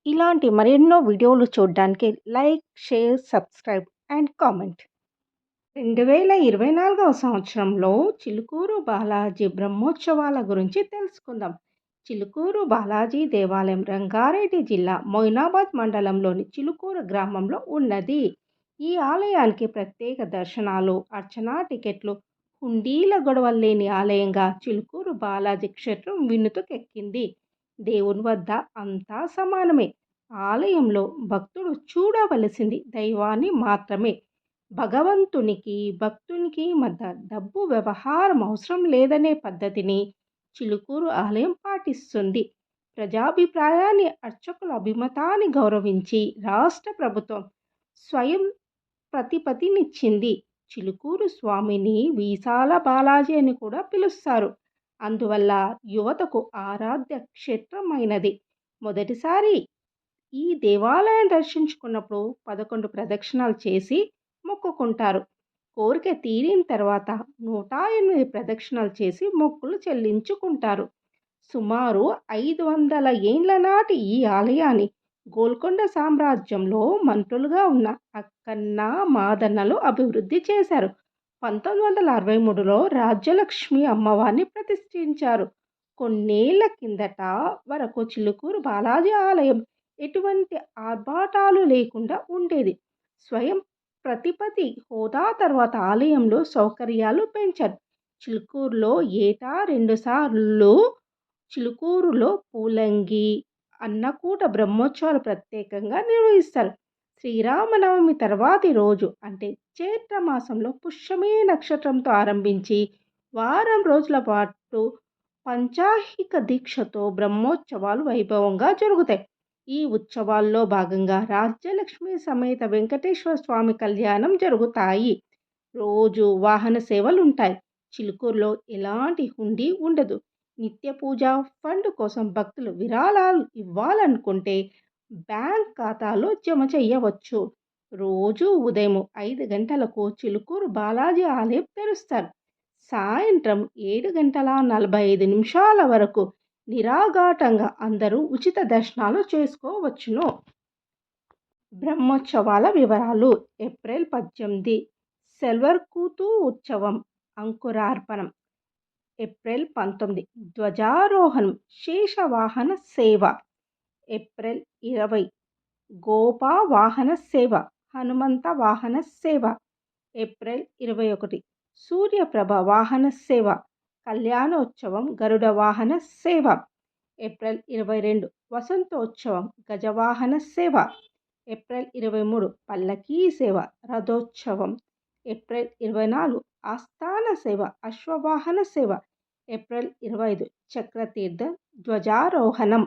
ఇలాంటి మరెన్నో వీడియోలు చూడడానికి like, share, subscribe and comment. 2024వ సంవత్సరంలో చిలుకూరు బాలాజీ బ్రహ్మోత్సవాల గురించి తెలుసుకుందాం. చిలుకూరు బాలాజీ దేవాలయం రంగారెడ్డి జిల్లా మొయినాబాద్ మండలంలోని చిలుకూరు గ్రామంలో ఉన్నది. ఈ ఆలయానికి ప్రత్యేక దర్శనాలు, అర్చనా టికెట్లు, హుండీల గొడవలు లేని ఆలయంగా చిలుకూరు బాలాజీ క్షేత్రం వినుతుకెక్కింది. దేవుని వద్ద అంతా సమానమే. ఆలయంలో భక్తుడు చూడవలసింది దైవాన్ని మాత్రమే. భగవంతునికి, భక్తునికి మధ్య డబ్బు వ్యవహారం అవసరం లేదనే పద్ధతిని చిలుకూరు ఆలయం పాటిస్తుంది. ప్రజాభిప్రాయాన్ని, అర్చకుల అభిమతాన్ని గౌరవించి రాష్ట్ర ప్రభుత్వం స్వయం ప్రతిపత్తినిచ్చింది. చిలుకూరు స్వామిని వీసాల బాలాజీ అని కూడా పిలుస్తారు. అందువల్ల యువతకు ఆరాధ్య క్షేత్రమైనది. మొదటిసారి ఈ దేవాలయం దర్శించుకున్నప్పుడు 11 ప్రదక్షిణాలు చేసి మొక్కుకుంటారు. కోరిక తీరిన తర్వాత 108 ప్రదక్షిణాలు చేసి మొక్కులు చెల్లించుకుంటారు. సుమారు 500 ఏండ్ల నాటి ఈ ఆలయాన్ని గోల్కొండ సామ్రాజ్యంలో మంత్రులుగా ఉన్న అక్కన్న, మాదన్నలు అభివృద్ధి చేశారు. 1963లో రాజ్యలక్ష్మి అమ్మవారిని ప్రతిష్ఠించారు. కొన్నేళ్ల కిందట వరకు చిలుకూరు బాలాజీ ఆలయం ఎటువంటి ఆర్భాటాలు లేకుండా ఉండేది. స్వయం ప్రతిపత్తి హోదా తర్వాత ఆలయంలో సౌకర్యాలు పెంచారు. చిలుకూరులో ఏటా 2 సార్లు చిలుకూరులో పూలంగి, అన్నకూట బ్రహ్మోత్సవాలు ప్రత్యేకంగా నిర్వహిస్తారు. శ్రీరామనవమి తర్వాతి రోజు అంటే చైత్ర మాసంలో పుష్యమి నక్షత్రంతో ఆరంభించి వారం రోజుల పాటు పంచాహిక దీక్షతో బ్రహ్మోత్సవాలు వైభవంగా జరుగుతాయి. ఈ ఉత్సవాల్లో భాగంగా రాజ్యలక్ష్మి సమేత వెంకటేశ్వర స్వామి కళ్యాణం జరుగుతాయి. రోజు వాహన సేవలుంటాయి. చిలుకూరులో ఎలాంటి హుండీ ఉండదు. నిత్య పూజ ఫండ్ కోసం భక్తులు విరాళాలు ఇవ్వాలనుకుంటే బ్యాంక్ ఖాతాలో జమ చేయవచ్చు. రోజు ఉదయం 5 గంటలకు చిలుకూరు బాలాజీ ఆలయం తెరుస్తారు. సాయంత్రం 7:45 వరకు నిరాఘాటంగా అందరూ ఉచిత దర్శనాలు చేసుకోవచ్చును. బ్రహ్మోత్సవాల వివరాలు. ఏప్రిల్ 18 సెల్వర్కూతు ఉత్సవం, అంకురార్పణం. ఏప్రిల్ 19 ధ్వజారోహణం, శేషవాహన సేవ. ఏప్రిల్ 20 గోపావాహన సేవ, హనుమంత వాహన సేవ. ఏప్రిల్ 21 సూర్యప్రభ వాహన సేవ, కళ్యాణోత్సవం, గరుడ వాహన సేవ. ఏప్రిల్ 22 వసంతోత్సవం, గజవాహన సేవ. ఏప్రిల్ 23 పల్లకీ సేవ, రథోత్సవం. ఏప్రిల్ 24 ఆస్థాన సేవ, అశ్వవాహన సేవ. ఏప్రిల్ 25 చక్రతీర్థ ధ్వజారోహణం.